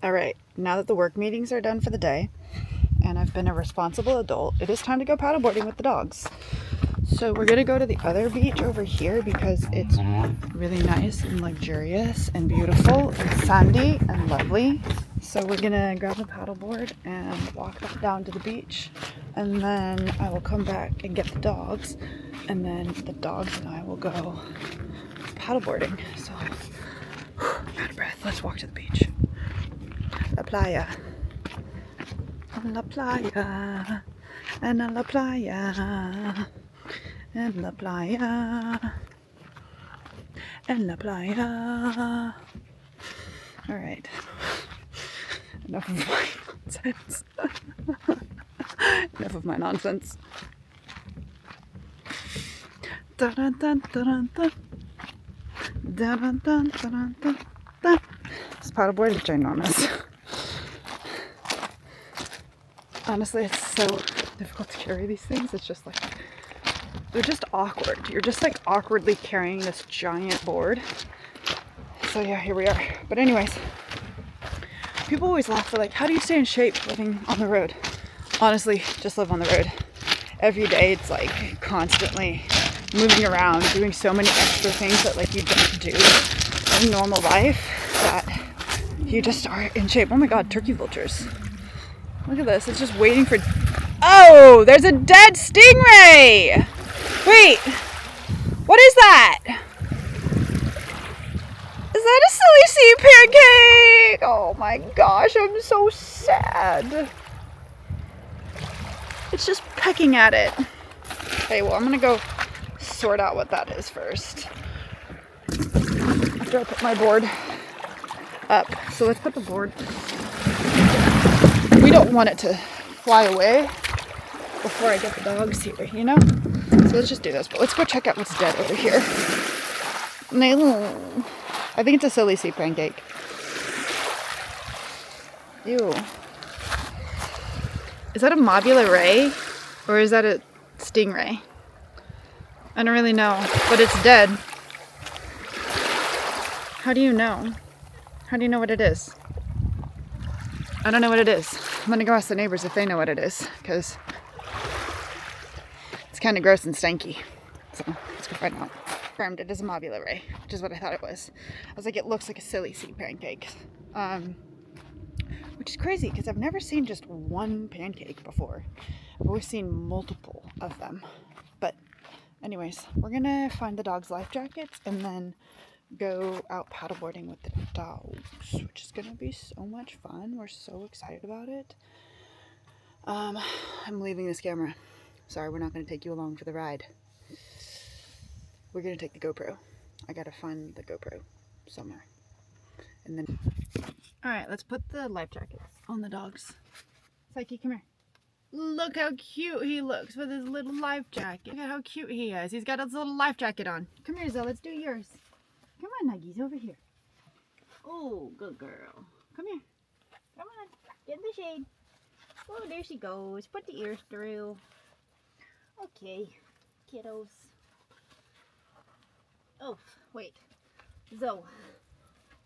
All right, now that the work meetings are done for the day and I've been a responsible adult, it is time to go paddleboarding with the dogs. So we're gonna go to the other beach over here because it's really nice and luxurious and beautiful and sandy and lovely. So we're gonna grab a paddleboard and walk down to the beach, and then I will come back and get the dogs, and then the dogs and I will go paddleboarding. So I'm out of breath. Let's walk to the beach. La playa. La playa. And a la playa. And la playa. And la playa. All right. Enough of my nonsense. Enough of my nonsense. Dun dun dun dun dun. Dun dun dun dun dun dun. This paddleboard is ginormous. Honestly, it's so difficult to carry these things. It's just like, they're just awkward. You're just like awkwardly carrying this giant board. So yeah, here we are. But anyways, people always laugh. They're like, how do you stay in shape living on the road? Honestly, just live on the road. Every day it's like constantly moving around, doing so many extra things that like you don't do in normal life that you just are in shape. Oh my god, turkey vultures. Look at this. It's just waiting for... Oh, there's a dead stingray! Wait, what is that? Is that a silly sea pancake? Oh my gosh, I'm so sad. It's just pecking at it. Okay, well, I'm gonna go sort out what that is first after I put my board up. So let's put the board... We don't want it to fly away before I get the dogs here, you know? So let's just do this. But let's go check out what's dead over here. No. I think it's a silly sea pancake. Ew. Is that a mobula ray? Or is that a stingray? I don't really know. But it's dead. How do you know? How do you know what it is? I don't know what it is. I'm gonna go ask the neighbors if they know what it is, because it's kind of gross and stanky. So let's go find out. Confirmed it is a mobula ray, which is what I thought it was. I was like, it looks like a silly sea pancake. Which is crazy because I've never seen just one pancake before. I've always seen multiple of them. But anyways, we're gonna find the dogs' life jackets and then go out paddleboarding with the dogs, which is gonna be so much fun. We're so excited about it. I'm leaving this camera. Sorry, we're not gonna take you along for the ride. We're gonna take the GoPro. I gotta find the GoPro somewhere. And then, all right, let's put the life jackets on the dogs. Psyche, come here. Look how cute he looks with his little life jacket. Look at how cute he is. He's got his little life jacket on. Come here, Zoe, let's do yours. Come on, Nuggies, over here. Oh, good girl. Come here. Come on, get in the shade. Oh, there she goes. Put the ears through. Okay, kiddos. Oh, wait. Zoe.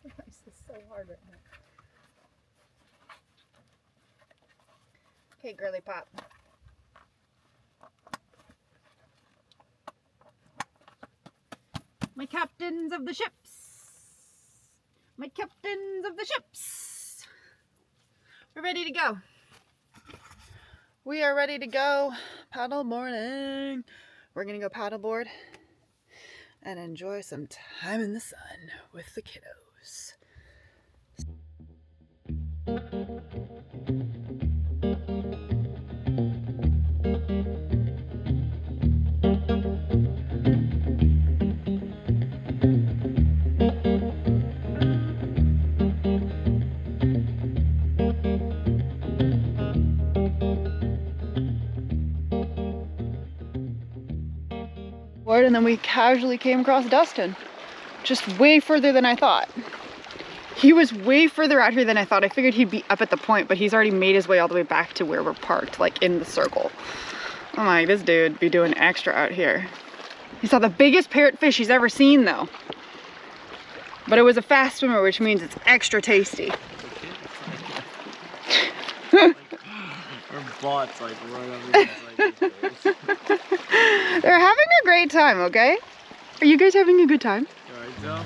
This is so hard right now. Okay, girly pop. My captains of the ships. My captains of the ships. We're ready to go. We are ready to go paddleboarding. We're gonna go paddleboard and enjoy some time in the sun with the kiddos. And then we casually came across Dustin, just way further than I thought. He was way further out here than I thought. I figured he'd be up at the point, but he's already made his way all the way back to where we're parked, like in the circle. I'm like, this dude be doing extra out here. He saw the biggest parrotfish he's ever seen though. But it was a fast swimmer, which means it's extra tasty. Our bot's like right over here. They're having a great time, okay? Are you guys having a good time? Alright, so.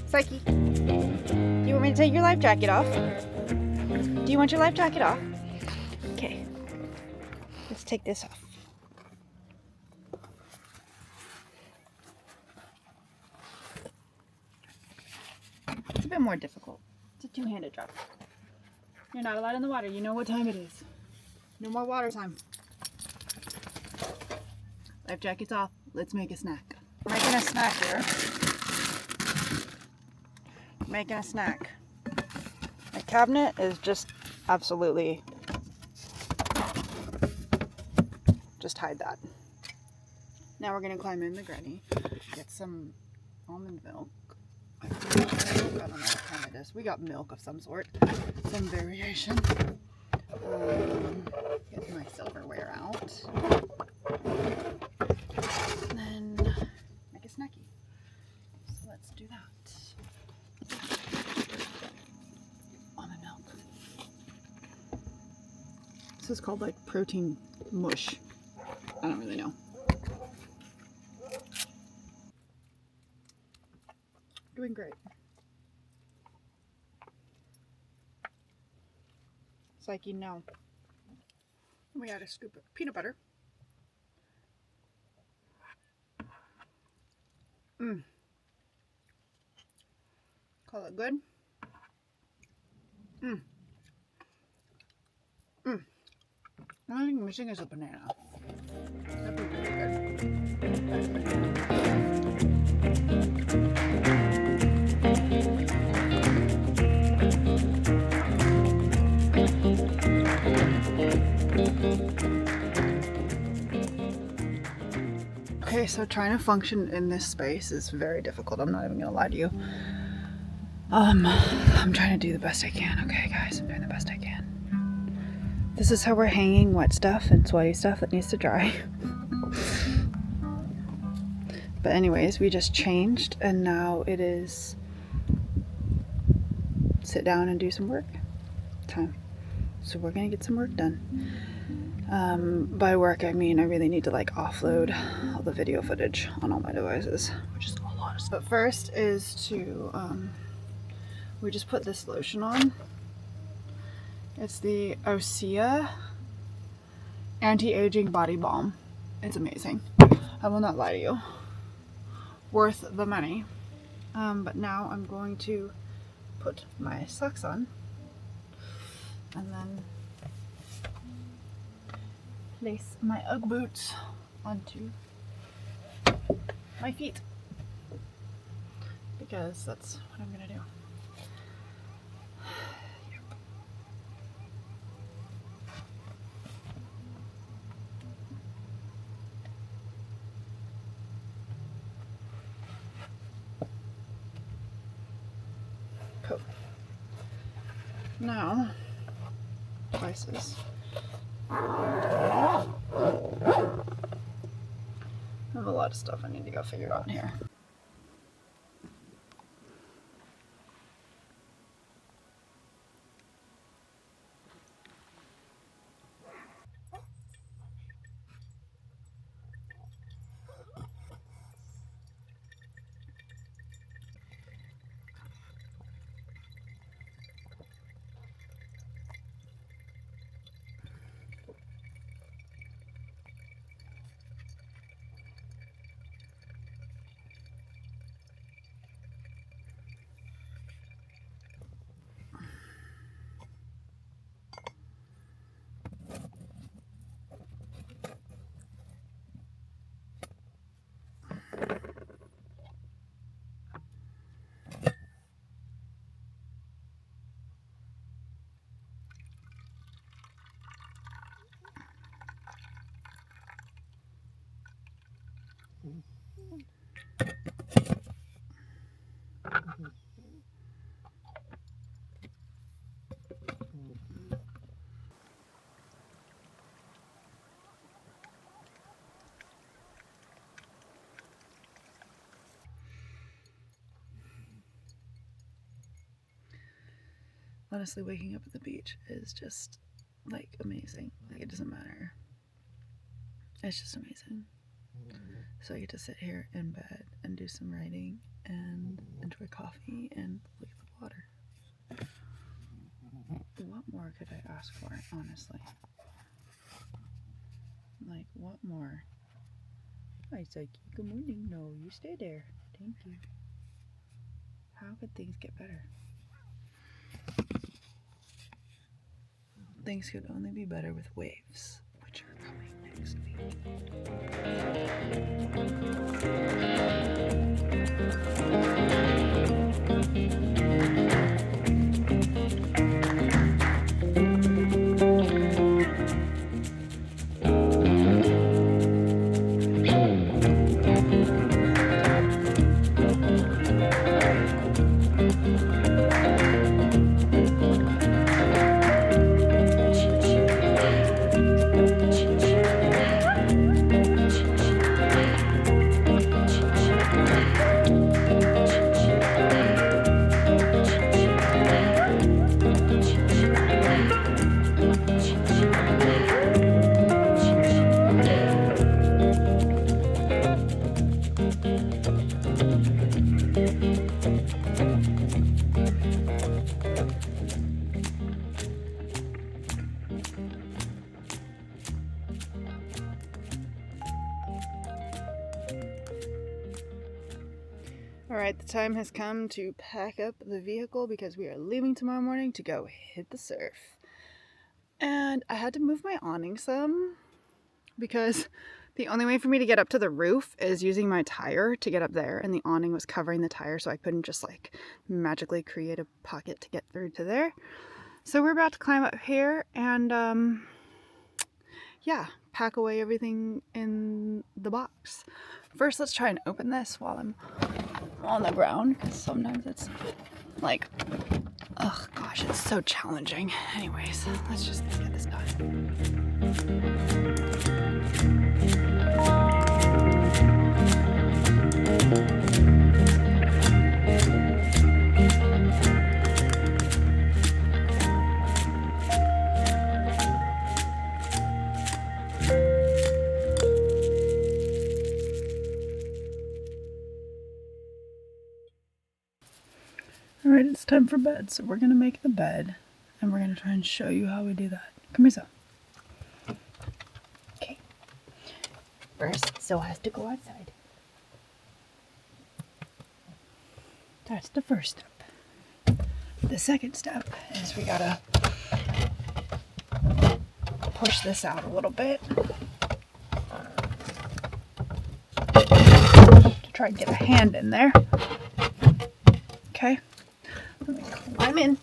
Psyche, do you want me to take your life jacket off? Do you want your life jacket off? Okay, let's take this off. It's a bit more difficult. It's a two-handed job. You're not allowed in the water. You know what time it is. No more water time. Life jacket's off. Let's make a snack. We're making a snack here. Making a snack. My cabinet is just absolutely... Just hide that. Now we're gonna climb in the granny, get some almond milk. I don't know what kind it is. We got milk of some sort, some variation. Get my silverware out. And then make a snacky. So let's do that. Almond milk. This is called like protein mush. I don't really know. Doing great. Psyche, no. We add a scoop of peanut butter. Call it good. The only thing missing is a banana. That'd be really good. Okay, so trying to function in this space is very difficult. I'm not even gonna lie to you. I'm trying to do the best I can. Okay, guys, I'm doing the best I can. This is how we're hanging wet stuff and sweaty stuff that needs to dry. But anyways, we just changed and now it is sit down and do some work time. So we're gonna get some work done. By work I mean I really need to like offload all the video footage on all my devices, which is a lot of stuff. But first is to we just put this lotion on. It's the Osea Anti-Aging Body Balm. It's amazing. I will not lie to you. Worth the money. But now I'm going to put my socks on and then place my Ugg boots onto my feet because that's what I'm gonna do. Cool. Now, devices. I have a lot of stuff I need to go figure out here. Honestly, waking up at the beach is just like amazing. Like, it doesn't matter. It's just amazing. So I get to sit here in bed and do some writing and enjoy coffee and look at the water. What more could I ask for, honestly? Like, what more? Hi, Psyche. Good morning. No, you stay there. Thank you. How could things get better? Things could only be better with waves, which are coming next Alright, the time has come to pack up the vehicle because we are leaving tomorrow morning to go hit the surf. And I had to move my awning some because the only way for me to get up to the roof is using my tire to get up there, and the awning was covering the tire, so I couldn't just like magically create a pocket to get through to there. So we're about to climb up here and yeah, pack away everything in the box. First, let's try and open this while I'm on the ground, because sometimes it's like, oh gosh, it's so challenging. Anyways, let's just get this done. Alright, it's time for bed, so we're going to make the bed, and we're going to try and show you how we do that. Come here, son. Okay. First, So has to go outside. That's the first step. The second step is we gotta push this out a little bit to try and get a hand in there. Okay. Let me climb in.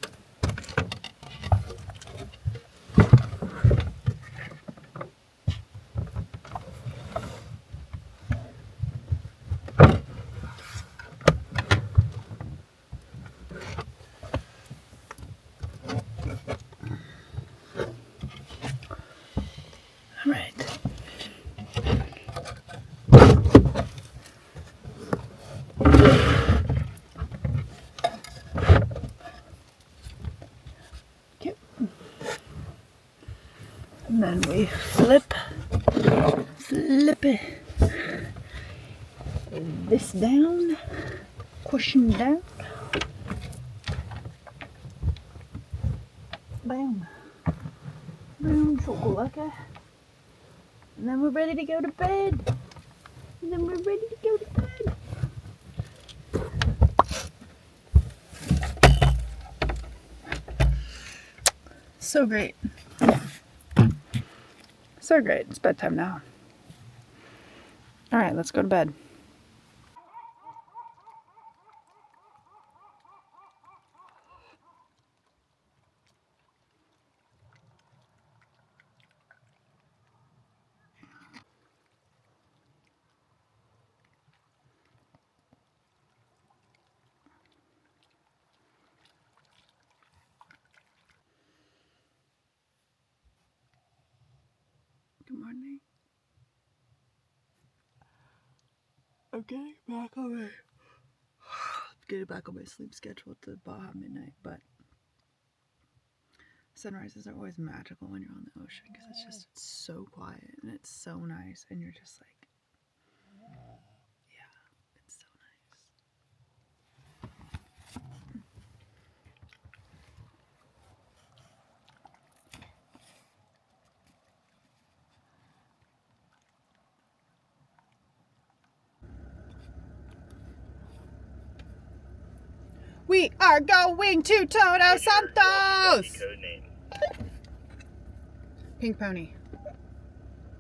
All right. Okay. And then we flip it. This down, cushion down. Bam. Bam, chocolate. And then we're ready to go to bed. So great. So great. It's bedtime now. All right, let's go to bed. morning. I'm getting back on my sleep schedule at the Baja midnight, but sunrises are always magical when you're on the ocean because it's so quiet and it's so nice, and you're just like, yeah, it's so nice. We are going to Todos Santos! Code name. Pink Pony.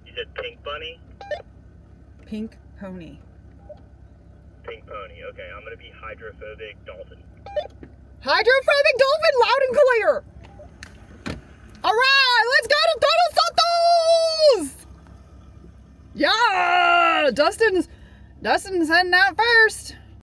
You said Pink Bunny? Pink Pony. Pink Pony. Okay, I'm gonna be Hydrophobic Dolphin. Hydrophobic Dolphin, loud and clear! Alright, let's go to Todos Santos! Yeah! Dustin's heading out first.